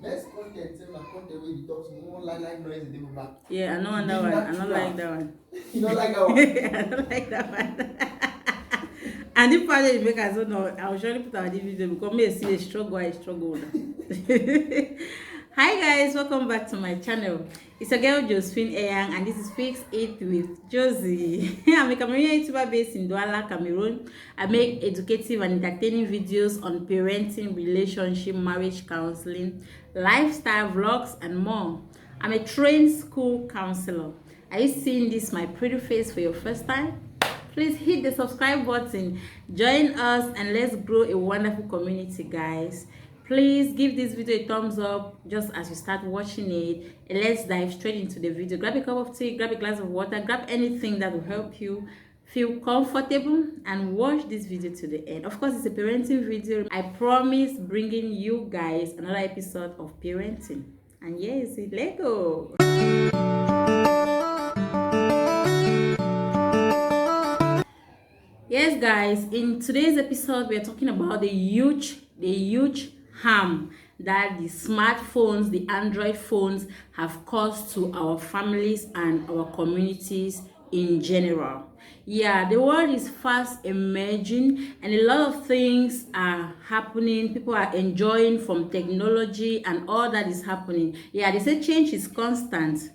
best content say na content wey dey talk small like noise dey go back. Yeah, I know on that one. I don't like that one. You don't like that one? I don't like that one. And if part you make as well, no, I will surely put out the video because me see a struggle, I struggle. Hi guys, welcome back to my channel. It's a girl Josephine Eyang and this is Fix It with Josie. I'm a Cameroonian YouTuber based in Douala, Cameroon. I make educative and entertaining videos on parenting, relationship, marriage counseling, lifestyle vlogs, and more. I'm a trained school counselor. Are you seeing this my pretty face for your first time? Please hit the subscribe button, join us, and let's grow a wonderful community, guys. Please give this video a thumbs up just as you start watching it, and let's dive straight into the video. Grab a cup of tea, grab a glass of water, grab anything that will help you feel comfortable, and watch this video to the end. Of course, it's a parenting video. I promise bringing you guys another episode of parenting. And yes, let's go. Yes guys, in today's episode we are talking about the huge harm that the smartphones, the Android phones, have caused to our families and our communities in general. Yeah, the world is fast emerging and a lot of things are happening. People are enjoying from technology and all that is happening. Yeah, they say change is constant.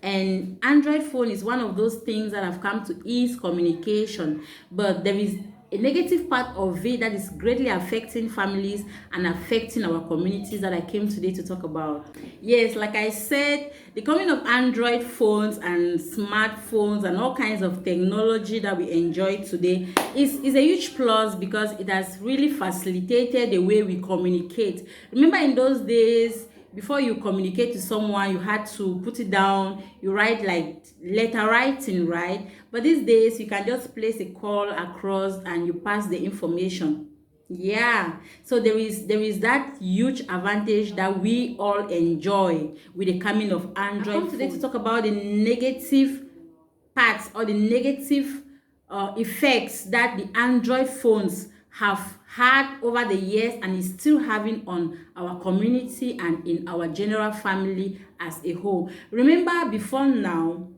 And Android phone is one of those things that have come to ease communication, but there is a negative part of it that is greatly affecting families and affecting our communities that I came today to talk about. Yes, like I said, the coming of Android phones and smartphones and all kinds of technology that we enjoy today is a huge plus because it has really facilitated the way we communicate. Remember in those days, before you communicate to someone, you had to put it down, you write like letter writing, right? But these days you can just place a call across and you pass the information. Yeah, so there is that huge advantage that we all enjoy with the coming of Android. I come today to talk about the negative parts or the negative effects that the Android phones have had over the years and is still having on our community and in our general family as a whole. Remember, before now,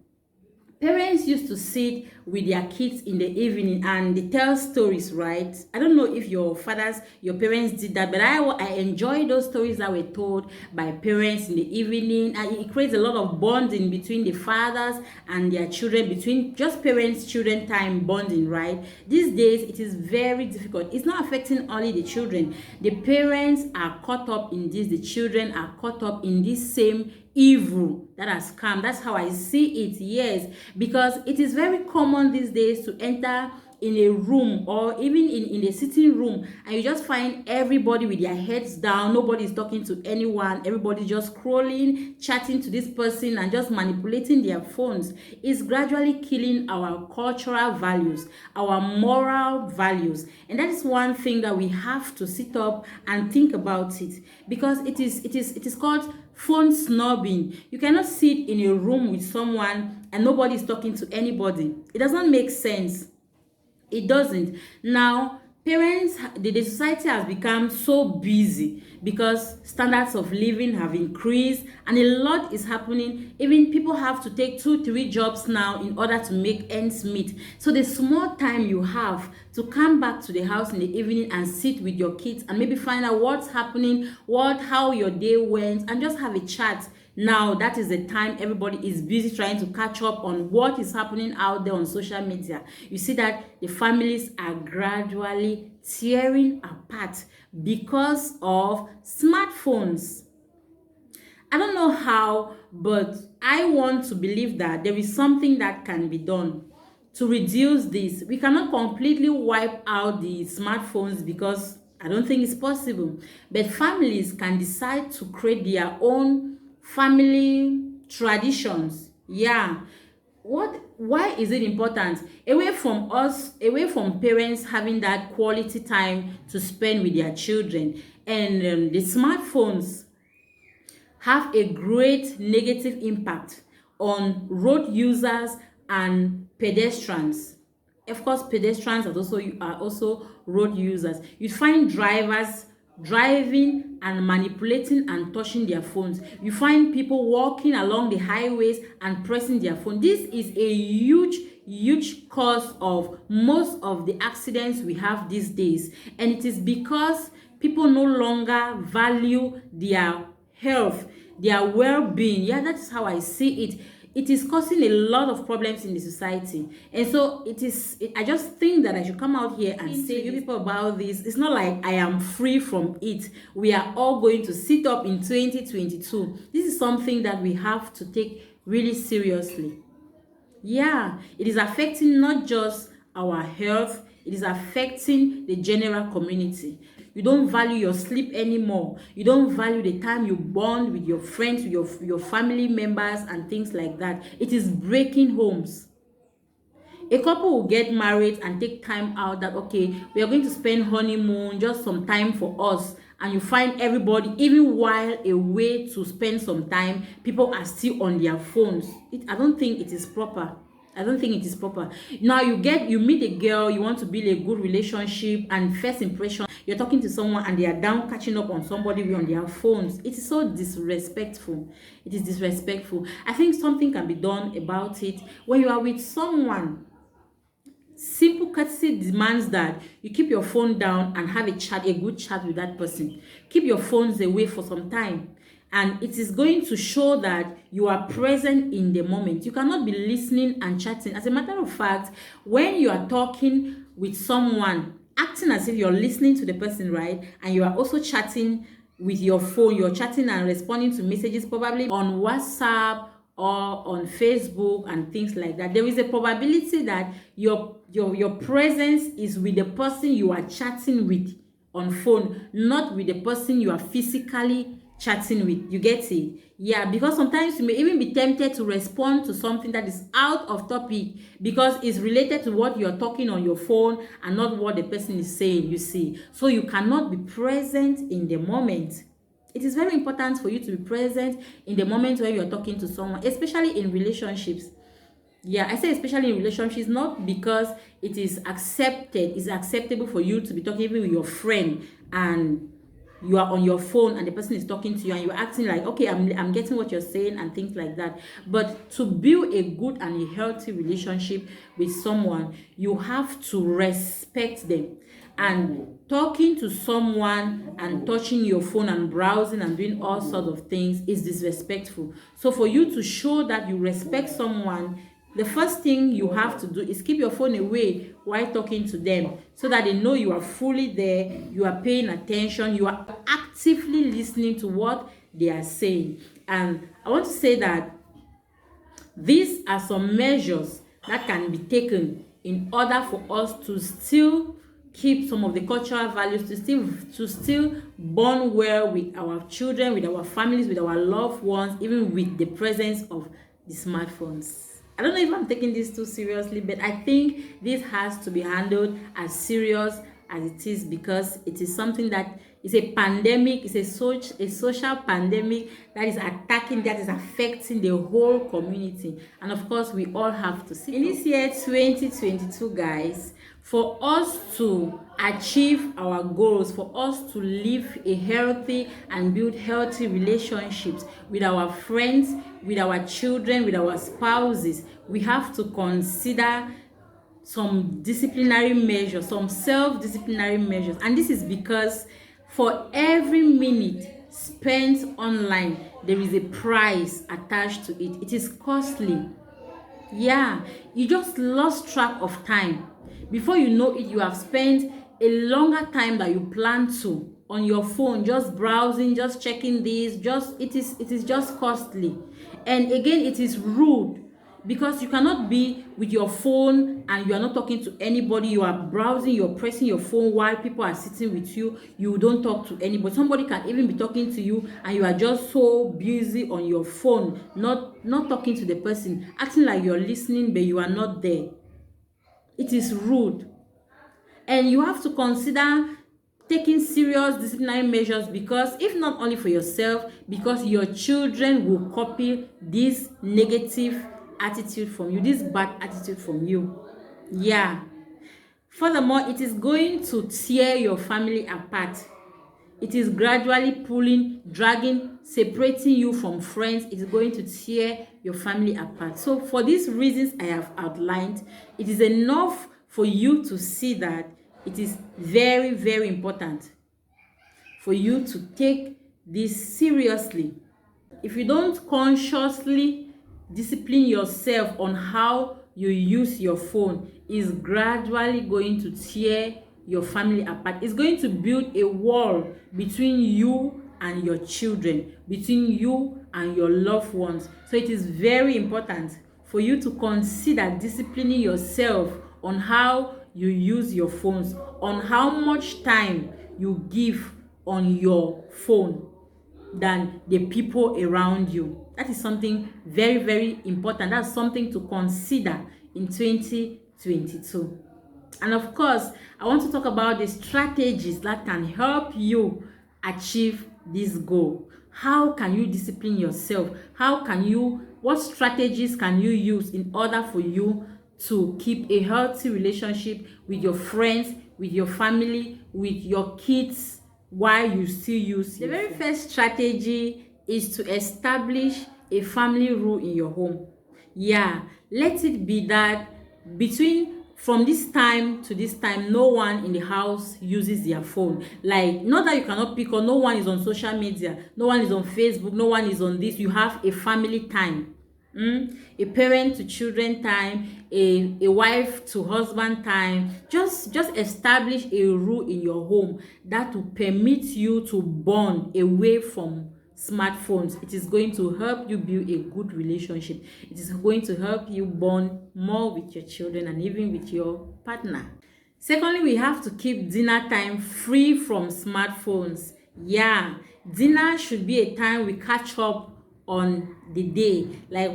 parents used to sit with their kids in the evening and they tell stories, right? I don't know if your parents did that, but I enjoy those stories that were told by parents in the evening, and it creates a lot of bonding between the fathers and their children, between just parents-children time bonding, right? These days, it is very difficult. It's not affecting only the children. The parents are caught up in this. The children are caught up in this same evil that has come. That's how I see it. Yes, because it is very common these days to enter in a room or even in a sitting room and you just find everybody with their heads down. Nobody is talking to anyone. Everybody just scrolling, chatting to this person and just manipulating their phones. Is gradually killing our cultural values, our moral values, and that is one thing that we have to sit up and think about it, because it is called phone snobbing. You cannot sit in a room with someone and nobody is talking to anybody. It doesn't make sense. It doesn't. Now, parents, the society has become so busy because standards of living have increased and a lot is happening. Even people have to take 2-3 jobs now in order to make ends meet. So the small time you have to come back to the house in the evening and sit with your kids and maybe find out what's happening, how your day went, and just have a chat. Now, that is the time everybody is busy trying to catch up on what is happening out there on social media. You see that the families are gradually tearing apart because of smartphones. I don't know how, but I want to believe that there is something that can be done to reduce this. We cannot completely wipe out the smartphones because I don't think it's possible. But families can decide to create their own family traditions. Yeah, why is it important? Away from parents having that quality time to spend with their children, and the smartphones have a great negative impact on road users and pedestrians. Of course, pedestrians are also road users. You find drivers driving and manipulating and touching their phones. You find people walking along the highways and pressing their phone. This is a huge cause of most of the accidents we have these days, and it is because people no longer value their health, their well-being. Yeah, that's how I see it. It is causing a lot of problems in the society, and so I just think that I should come out here and say to you people about this. It's not like I am free from it. We are all going to sit up in 2022. This is something that we have to take really seriously. Yeah, it is affecting not just our health, it is affecting the general community. You don't value your sleep anymore. You don't value the time you bond with your friends, with your family members and things like that. It is breaking homes. A couple will get married and take time out that, okay, we are going to spend honeymoon, just some time for us, and you find everybody, even while away to spend some time, people are still on their phones. I don't think it is proper. I don't think it is proper. Now you meet a girl, you want to build a good relationship, and first impression, you're talking to someone and they are down catching up on somebody on their phones. It is so disrespectful. It is disrespectful. I think something can be done about it. When you are with someone, simple courtesy demands that you keep your phone down and have a good chat with that person. Keep your phones away for some time, and it is going to show that you are present in the moment. You cannot be listening and chatting. As a matter of fact, when you are talking with someone, acting as if you're listening to the person, right, and you are also chatting with your phone, you're chatting and responding to messages probably on WhatsApp or on Facebook and things like that, there is a probability that your presence is with the person you are chatting with on phone, not with the person you are physically chatting with. You get it? Yeah, because sometimes you may even be tempted to respond to something that is out of topic because it's related to what you're talking on your phone and not what the person is saying, you see. So you cannot be present in the moment. It is very important for you to be present in the moment when you're talking to someone, especially in relationships. Yeah, I say especially in relationships, not because it is acceptable for you to be talking even with your friend and you are on your phone and the person is talking to you and you're acting like, okay, I'm getting what you're saying and things like that. But to build a good and a healthy relationship with someone, you have to respect them. And talking to someone and touching your phone and browsing and doing all sorts of things is disrespectful. So for you to show that you respect someone, the first thing you have to do is keep your phone away while talking to them so that they know you are fully there, you are paying attention, you are actively listening to what they are saying. And I want to say that these are some measures that can be taken in order for us to still keep some of the cultural values, to still bond well with our children, with our families, with our loved ones, even with the presence of the smartphones. I don't know if I'm taking this too seriously, but I think this has to be handled as serious as it is, because it is something that is a pandemic. It's a social pandemic that is affecting the whole community, and of course we all have to see in this year 2022, guys, for us to achieve our goals, for us to live a healthy and build healthy relationships with our friends, with our children, with our spouses, we have to consider some disciplinary measures, some self-disciplinary measures. And this is because for every minute spent online, there is a price attached to it. It is costly. Yeah, you just lost track of time. Before you know it, you have spent a longer time that you planned to on your phone, just browsing, just checking this. It is just costly. And again, it is rude, because you cannot be with your phone and you are not talking to anybody. You are browsing, you're pressing your phone while people are sitting with you. You don't talk to anybody. Somebody can even be talking to you and you are just so busy on your phone, not talking to the person, acting like you're listening but you are not there. It is rude. And you have to consider taking serious disciplinary measures, because if not only for yourself, because your children will copy this negative attitude from you, this bad attitude from you. Yeah. Furthermore, it is going to tear your family apart. It is gradually pulling, dragging, separating you from friends. It is going to tear your family apart. So for these reasons I have outlined, it is enough for you to see that it is very, very important for you to take this seriously. If you don't consciously discipline yourself on how you use your phone, it's gradually going to tear your family apart. It's going to build a wall between you and your children, between you and your loved ones. So it is very important for you to consider disciplining yourself on how you use your phones, on how much time you give on your phone than the people around you. That is something very, very important. That's something to consider in 2022. And of course, I want to talk about the strategies that can help you achieve this goal. How can you discipline yourself? What strategies can you use in order for you to keep a healthy relationship with your friends, with your family, with your kids, while you still use the very first strategy is to establish a family rule in your home. Yeah, let it be that from this time to this time, no one in the house uses their phone. Like, not that you cannot pick, or no one is on social media, no one is on Facebook, no one is on this. You have a family time. A parent to children time, a wife to husband time. Just establish a rule in your home that will permit you to bond away from smartphones. It is going to help you build a good relationship. It is going to help you bond more with your children and even with your partner. Secondly, we have to keep dinner time free from smartphones. Yeah, dinner should be a time we catch up on the day. Like,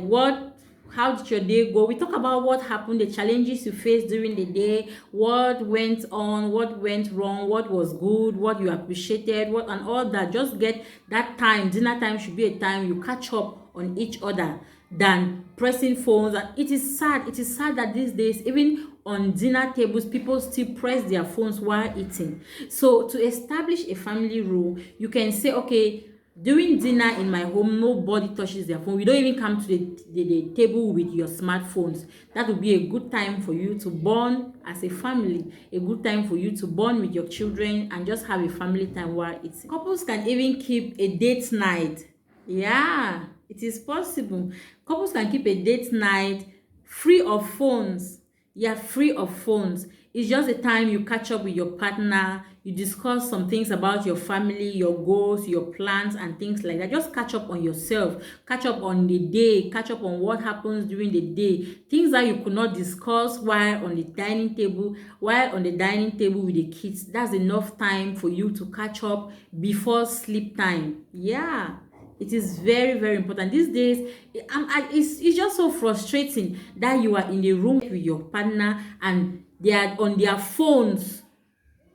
how did your day go? We talk about what happened, the challenges you faced during the day, what went on, what went wrong, what was good, what you appreciated, and all that. Just get that time. Dinner time should be a time you catch up on each other than pressing phones. And it is sad that these days, even on dinner tables, people still press their phones while eating. So to establish a family rule, you can say, okay, during dinner in my home, nobody touches their phone. We don't even come to the table with your smartphones. That would be a good time for you to bond as a family, a good time for you to bond with your children and just have a family time while eating. Couples can even keep a date night. Yeah, it is possible. Couples can keep a date night free of phones. Yeah, free of phones. It's just a time you catch up with your partner, you discuss some things about your family, your goals, your plans, and things like that. Just catch up on yourself, catch up on the day, catch up on what happens during the day, things that you could not discuss while on the dining table with the kids. That's enough time for you to catch up before sleep time. Yeah. It is very, very important. These days, it's just so frustrating that you are in the room with your partner and they are on their phones.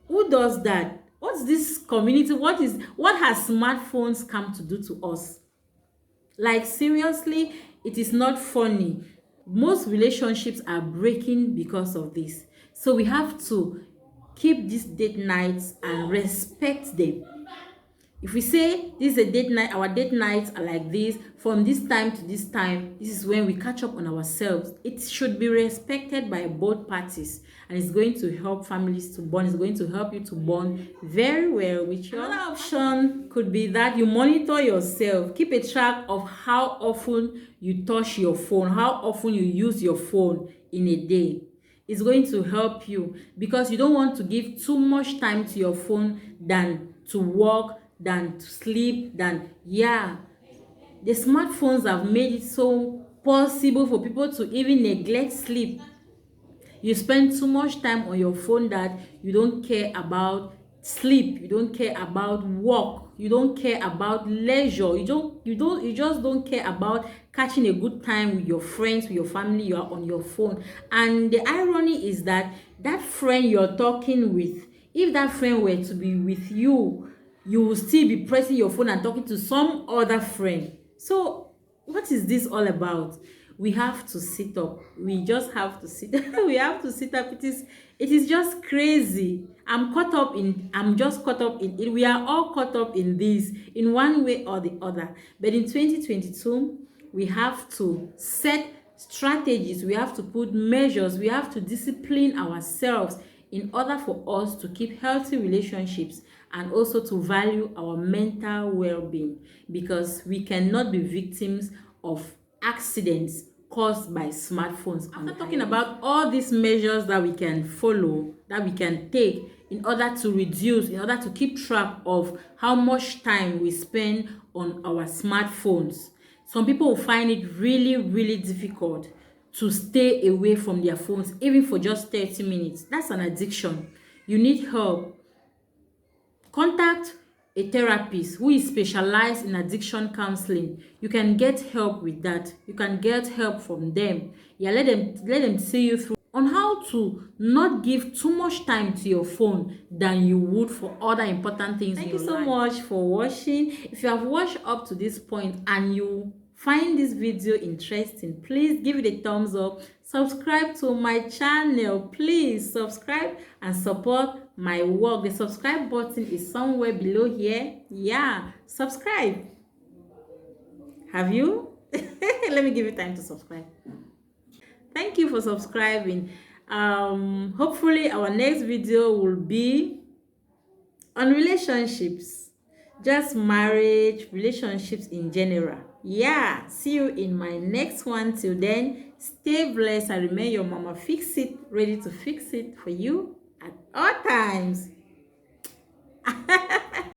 Who does that? What's this community? What has smartphones come to do to us? Like, seriously, it is not funny. Most relationships are breaking because of this. So we have to keep these date nights and respect them. If we say this is a date night, our date nights are like this, from this time to this time, this is when we catch up on ourselves. It should be respected by both parties, and it's going to help families to bond. It's going to help you to bond very well with your. Another option could be that you monitor yourself. Keep a track of how often you touch your phone, how often you use your phone in a day. It's going to help you because you don't want to give too much time to your phone than to work, than to sleep, the smartphones have made it so possible for people to even neglect sleep. You spend too much time on your phone that you don't care about sleep, you don't care about work, you don't care about leisure, you just don't care about catching a good time with your friends, with your family. You are on your phone. And the irony is that friend you're talking with, if that friend were to be with you, you will still be pressing your phone and talking to some other friend. So what is this all about? we have to sit up. We just have to sit we have to sit up. It is just crazy. I'm just caught up in it. We are all caught up in this in one way or the other. But in 2022, we have to set strategies, we have to put measures, we have to discipline ourselves in order for us to keep healthy relationships and also to value our mental well-being, because we cannot be victims of accidents caused by smartphones. After talking about all these measures that we can follow, that we can take in order to reduce, in order to keep track of how much time we spend on our smartphones, some people will find it really, really difficult to stay away from their phones, even for just 30 minutes. That's an addiction. You need help. Contact a therapist who is specialized in addiction counseling. You can get help with that. You can get help from them. Yeah, let them see you through on how to not give too much time to your phone than you would for other important things. Thank you so much for watching. If you have watched up to this point and you find this video interesting, please give it a thumbs up. Subscribe to my channel. Please subscribe and support my work. The subscribe button is somewhere below here. Yeah, subscribe. Have you? Let me give you time to subscribe. Thank you for subscribing. Hopefully our next video will be on relationships, just marriage, relationships in general. Yeah, see you in my next one. Till then, stay blessed and remain your mama fix it, ready to fix it for you at all times.